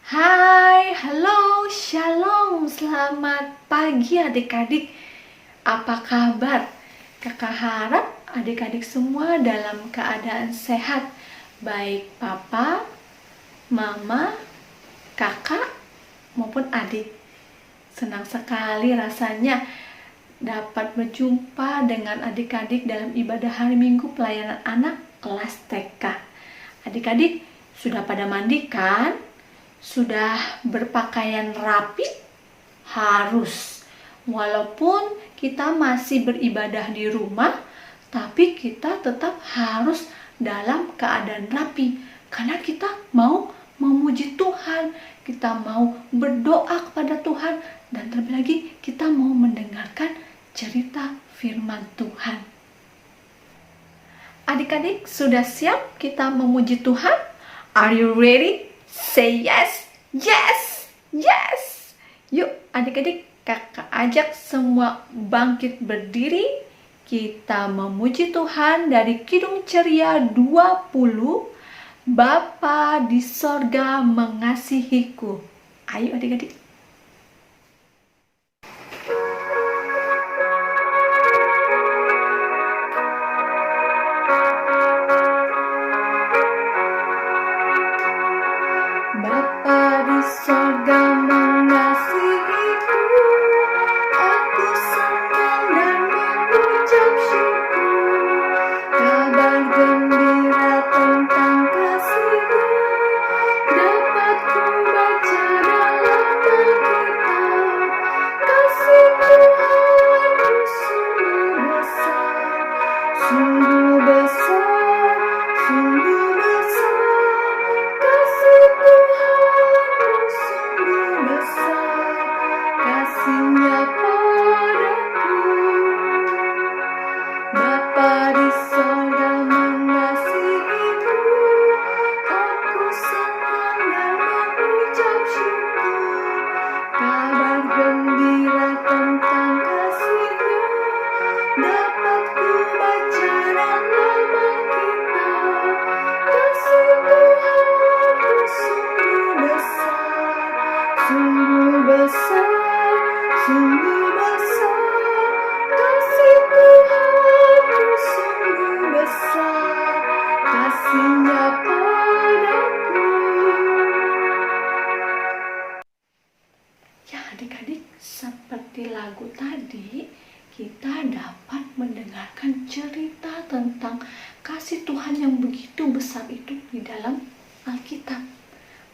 Hai, halo, shalom, selamat pagi adik-adik. Apa kabar? Kakak harap adik-adik semua dalam keadaan sehat. Baik papa, mama, kakak, maupun adik. Senang sekali rasanya dapat berjumpa dengan adik-adik dalam ibadah hari Minggu pelayanan anak kelas TK. Adik-adik sudah pada mandi kan? Sudah berpakaian rapi? Harus. Walaupun kita masih beribadah di rumah, tapi kita tetap harus dalam keadaan rapi. Karena kita mau memuji Tuhan, kita mau berdoa kepada Tuhan, dan terlebih lagi kita mau mendengarkan cerita firman Tuhan. Adik-adik sudah siap kita memuji Tuhan? Are you ready? Say yes, yes, yes. Yuk adik-adik, kakak ajak semua bangkit berdiri. Kita memuji Tuhan dari Kidung Ceria 20. Bapa di sorga mengasihiku. Ayo adik-adik. Adik-adik, seperti lagu tadi, kita dapat mendengarkan cerita tentang kasih Tuhan yang begitu besar itu di dalam Alkitab.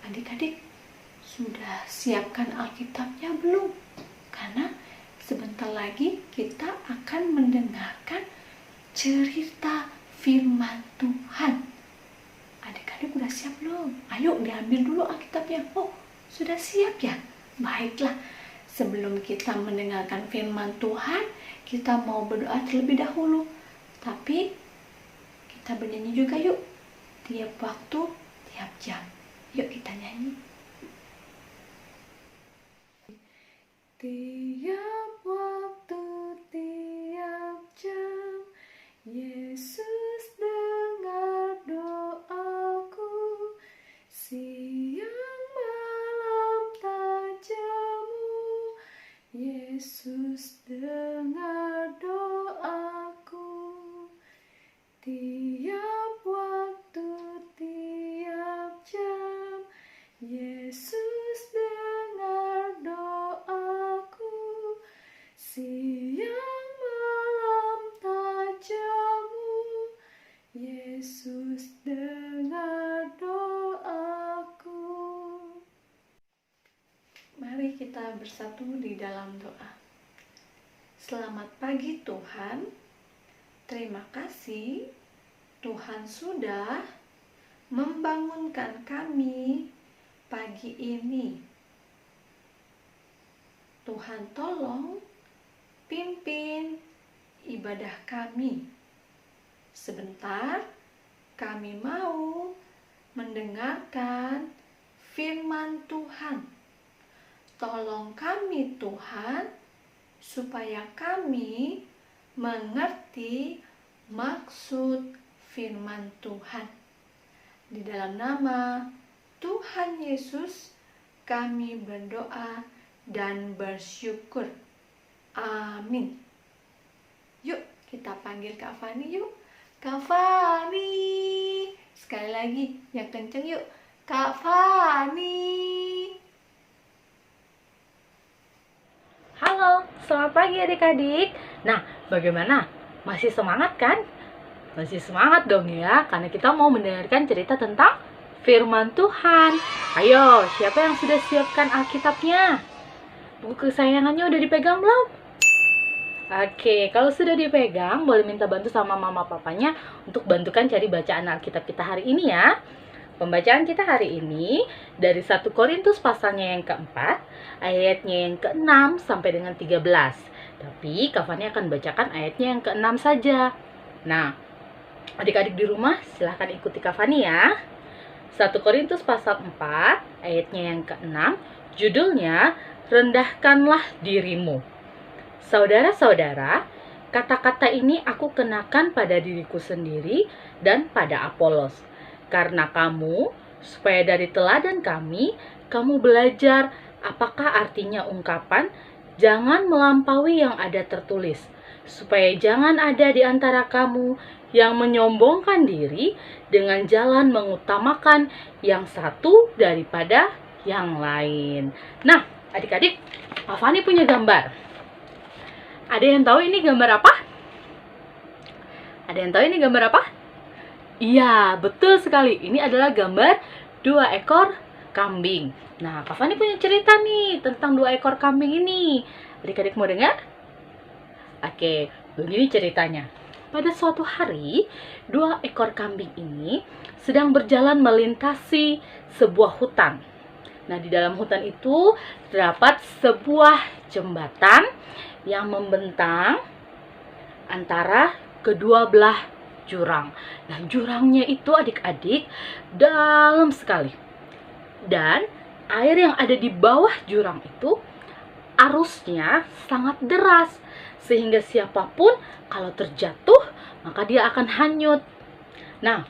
Adik-adik, sudah siapkan Alkitabnya belum? Karena sebentar lagi kita akan mendengarkan cerita firman Tuhan. Adik-adik udah siap belum? Ayo diambil dulu Alkitabnya. Oh, sudah siap ya? Baiklah, sebelum kita mendengarkan firman Tuhan, kita mau berdoa terlebih dahulu. Tapi kita bernyanyi juga yuk. Tiap waktu, tiap jam. Yuk kita nyanyi. Tiap waktu, tiap jam, Yesus dengar doaku. Siang malam tak jemu, Yesus dengar doaku. Tiap waktu, tiap jam, Yesus dengar doaku. Siang malam tak jemu, Yesus dengar doaku. Mari kita bersatu di dalam doa. Selamat pagi Tuhan. Terima kasih Tuhan sudah membangunkan kami pagi ini. Tuhan tolong pimpin ibadah kami. Sebentar kami mau mendengarkan firman Tuhan. Tolong kami Tuhan, supaya kami mengerti maksud firman Tuhan. Di dalam nama Tuhan Yesus kami berdoa dan bersyukur. Amin. Yuk kita panggil Kak Fani yuk. Kak Fani. Sekali lagi yang kenceng yuk. Kak Fani. Halo, selamat pagi adik-adik. Nah, bagaimana? Masih semangat kan? Masih semangat dong ya, karena kita mau mendengarkan cerita tentang firman Tuhan. Ayo, siapa yang sudah siapkan Alkitabnya? Buku kesayangannya udah dipegang belum? Oke, kalau sudah dipegang, boleh minta bantu sama mama papanya untuk bantukan cari bacaan Alkitab kita hari ini ya. Pembacaan kita hari ini dari 1 Korintus pasalnya yang keempat, ayatnya yang ke-6 sampai dengan 13. Tapi Kak Fani akan bacakan ayatnya yang ke-6 saja. Nah, adik-adik di rumah silahkan ikuti Kak Fani ya. 1 Korintus pasal 4, ayatnya yang ke-6, judulnya Rendahkanlah Dirimu. Saudara-saudara, kata-kata ini aku kenakan pada diriku sendiri dan pada Apolos. Karena kamu, supaya dari teladan kami, kamu belajar apakah artinya ungkapan, jangan melampaui yang ada tertulis, supaya jangan ada di antara kamu yang menyombongkan diri dengan jalan mengutamakan yang satu daripada yang lain. Nah, adik-adik, Kak Fani punya gambar. Ada yang tahu ini gambar apa? Ada yang tahu ini gambar apa? Iya, betul sekali. Ini adalah gambar 2 ekor kambing. Nah, Kak Fani punya cerita nih tentang 2 ekor kambing ini. Adik-adik mau dengar? Oke, begini ceritanya. Pada suatu hari, 2 ekor kambing ini sedang berjalan melintasi sebuah hutan. Nah, di dalam hutan itu terdapat sebuah jembatan yang membentang antara kedua belah jurang. Nah, jurangnya itu adik-adik dalam sekali. Dan air yang ada di bawah jurang itu arusnya sangat deras. Sehingga siapapun kalau terjatuh, maka dia akan hanyut. Nah,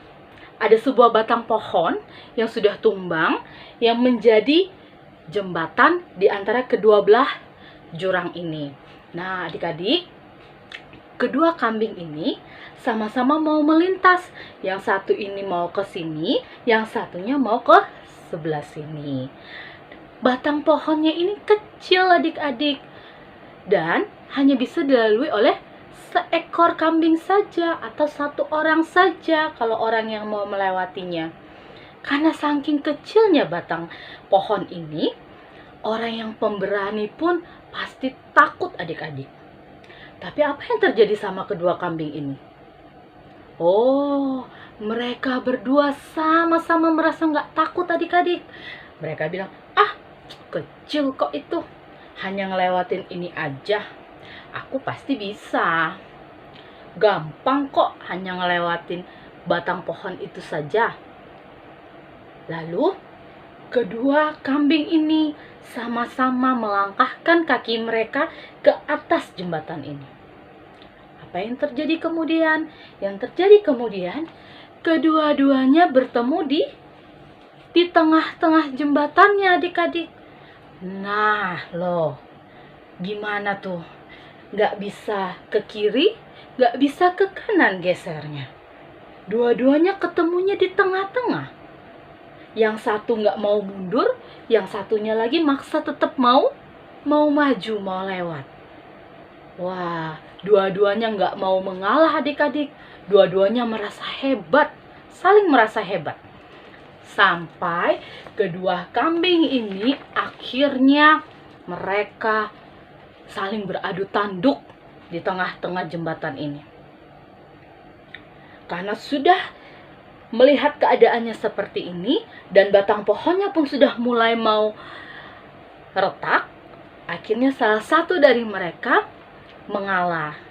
ada sebuah batang pohon yang sudah tumbang yang menjadi jembatan di antara kedua belah jurang ini. Nah, adik-adik, kedua kambing ini sama-sama mau melintas. Yang satu ini mau ke sini, yang satunya mau ke sebelah sini. Batang pohonnya ini kecil adik-adik. Dan hanya bisa dilalui oleh seekor kambing saja atau 1 orang saja kalau orang yang mau melewatinya. Karena saking kecilnya batang pohon ini, orang yang pemberani pun pasti takut adik-adik. Tapi apa yang terjadi sama kedua kambing ini? Oh, mereka berdua sama-sama merasa nggak takut adik-adik. Mereka bilang, kecil kok itu. Hanya ngelewatin ini aja. Aku pasti bisa. Gampang kok hanya ngelewatin batang pohon itu saja. Lalu, kedua kambing ini sama-sama melangkahkan kaki mereka ke atas jembatan ini. Apa yang terjadi kemudian? Yang terjadi kemudian, kedua-duanya bertemu di tengah-tengah jembatannya adik-adik. Nah, loh, gimana tuh? Nggak bisa ke kiri, nggak bisa ke kanan gesernya. Dua-duanya ketemunya di tengah-tengah. Yang satu nggak mau mundur, yang satunya lagi maksa tetap mau maju, mau lewat. Wah, dua-duanya nggak mau mengalah adik-adik. Dua-duanya merasa hebat, saling merasa hebat. Sampai kedua kambing ini akhirnya mereka saling beradu tanduk di tengah-tengah jembatan ini. Karena sudah melihat keadaannya seperti ini dan batang pohonnya pun sudah mulai mau retak, akhirnya salah satu dari mereka mengalah.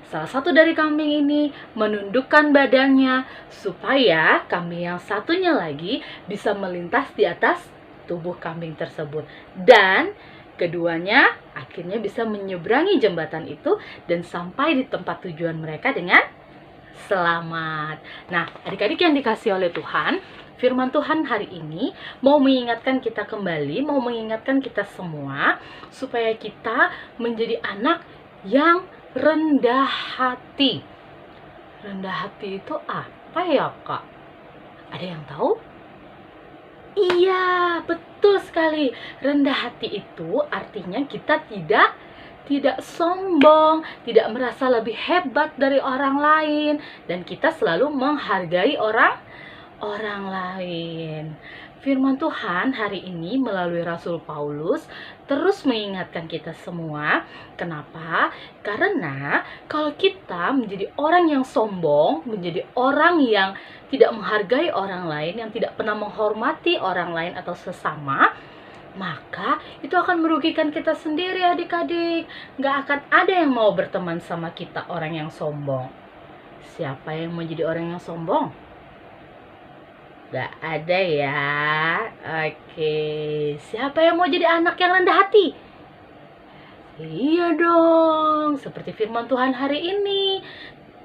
Salah satu dari kambing ini menundukkan badannya supaya kambing yang satunya lagi bisa melintas di atas tubuh kambing tersebut. Dan keduanya akhirnya bisa menyeberangi jembatan itu dan sampai di tempat tujuan mereka dengan selamat. Nah, adik-adik yang dikasih oleh Tuhan, firman Tuhan hari ini mau mengingatkan kita kembali, mau mengingatkan kita semua supaya kita menjadi anak yang rendah hati. Rendah hati itu apa ya, Kak? Ada yang tahu? Iya, betul sekali. Rendah hati itu artinya kita tidak sombong, tidak merasa lebih hebat dari orang lain, dan kita selalu menghargai orang lain. Firman Tuhan hari ini melalui Rasul Paulus terus mengingatkan kita semua. Kenapa? Karena kalau kita menjadi orang yang sombong, menjadi orang yang tidak menghargai orang lain, yang tidak pernah menghormati orang lain atau sesama, maka itu akan merugikan kita sendiri, adik-adik. Gak akan ada yang mau berteman sama kita orang yang sombong. Siapa yang mau jadi orang yang sombong? Gak ada ya. Oke, siapa yang mau jadi anak yang rendah hati? Iya dong, seperti firman Tuhan hari ini.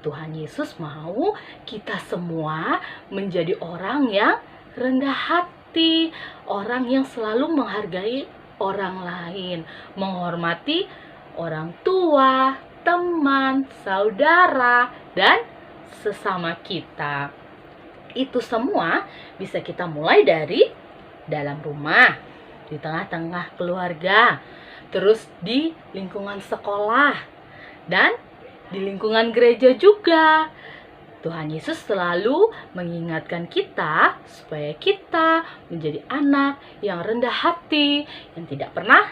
Tuhan Yesus mau kita semua menjadi orang yang rendah hati, orang yang selalu menghargai orang lain, menghormati orang tua, teman, saudara, dan sesama kita. Itu semua bisa kita mulai dari dalam rumah, di tengah-tengah keluarga, terus di lingkungan sekolah, dan di lingkungan gereja juga. Tuhan Yesus selalu mengingatkan kita supaya kita menjadi anak yang rendah hati, yang tidak pernah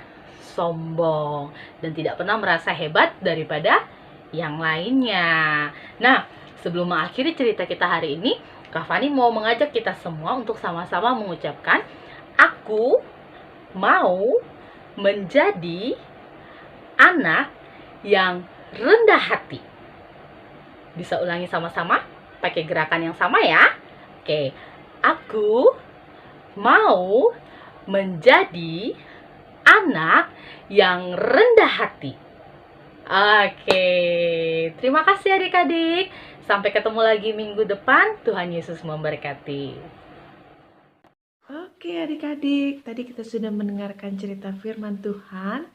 sombong, dan tidak pernah merasa hebat daripada yang lainnya. Nah, sebelum mengakhiri cerita kita hari ini, Kak Fani mau mengajak kita semua untuk sama-sama mengucapkan, aku mau menjadi anak yang rendah hati. Bisa ulangi sama-sama pakai gerakan yang sama ya. Oke, aku mau menjadi anak yang rendah hati. Oke, terima kasih adik-adik. Sampai ketemu lagi minggu depan. Tuhan Yesus memberkati. Oke adik-adik, tadi kita sudah mendengarkan cerita firman Tuhan.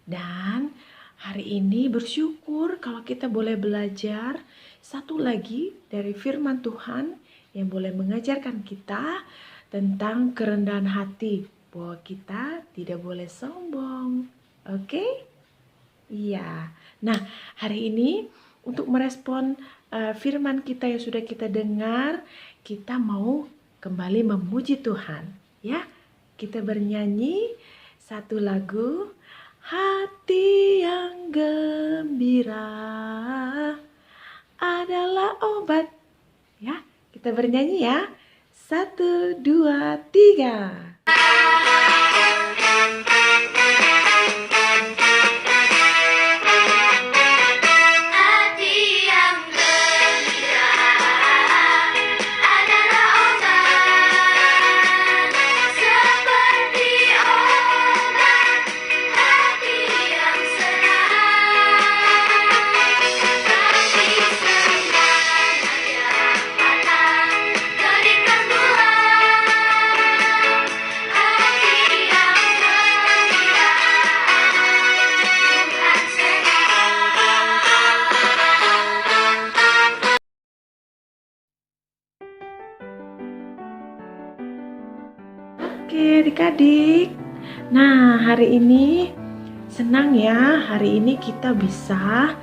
Dan hari ini bersyukur kalau kita boleh belajar satu lagi dari firman Tuhan yang boleh mengajarkan kita tentang kerendahan hati. Bahwa kita tidak boleh sombong. Oke? Iya. Nah, hari ini untuk merespon firman kita yang sudah kita dengar, kita mau kembali memuji Tuhan, ya. Kita bernyanyi satu lagu, hati yang gembira adalah obat. Ya, kita bernyanyi ya. 1, 2, 3. Oke adik-adik, nah hari ini senang ya, hari ini kita bisa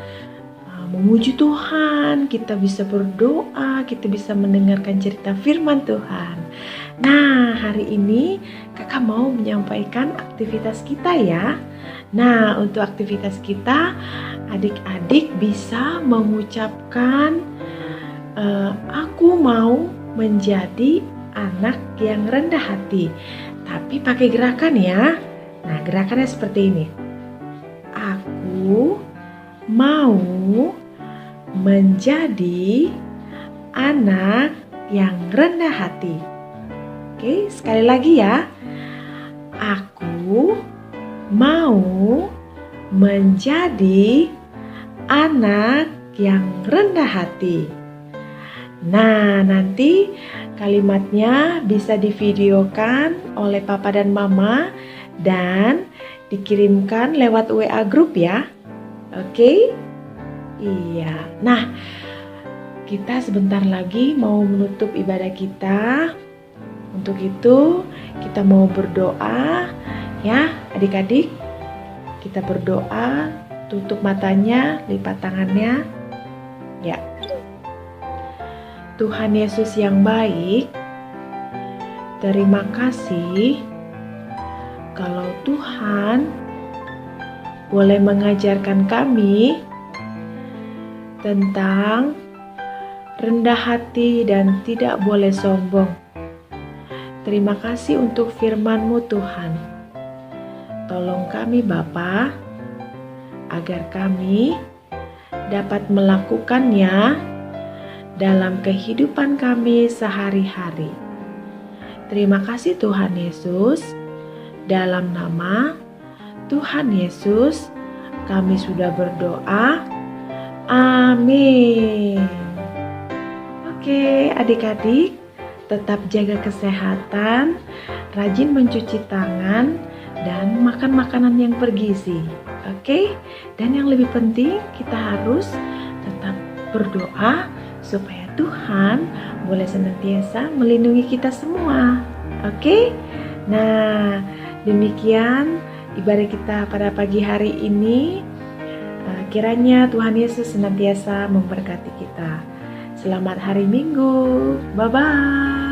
memuji Tuhan, kita bisa berdoa, kita bisa mendengarkan cerita firman Tuhan. Nah hari ini kakak mau menyampaikan aktivitas kita ya. Nah untuk aktivitas kita, adik-adik bisa mengucapkan aku mau menjadi anak yang rendah hati, tapi pakai gerakan ya. Nah gerakannya seperti ini. Aku mau menjadi anak yang rendah hati. Oke, sekali lagi ya. Aku mau menjadi anak yang rendah hati. Nah, nanti Kalimatnya bisa divideokan oleh Papa dan Mama dan dikirimkan lewat WA grup ya. Oke? Iya. Nah, kita sebentar lagi mau menutup ibadah kita. Untuk itu, kita mau berdoa ya, adik-adik. Kita berdoa, tutup matanya, lipat tangannya. Ya. Tuhan Yesus yang baik, terima kasih kalau Tuhan boleh mengajarkan kami tentang rendah hati dan tidak boleh sombong. Terima kasih untuk firman-Mu Tuhan. Tolong kami Bapa, agar kami dapat melakukannya dalam kehidupan kami sehari-hari. Terima kasih Tuhan Yesus. Dalam nama Tuhan Yesus, kami sudah berdoa. Amin. Oke, adik-adik, tetap jaga kesehatan, rajin mencuci tangan, dan makan makanan yang bergizi. Oke, dan yang lebih penting, kita harus tetap berdoa supaya Tuhan boleh senantiasa melindungi kita semua. Oke? Nah, demikian ibadah kita pada pagi hari ini. Kiranya Tuhan Yesus senantiasa memberkati kita. Selamat hari Minggu. Bye-bye.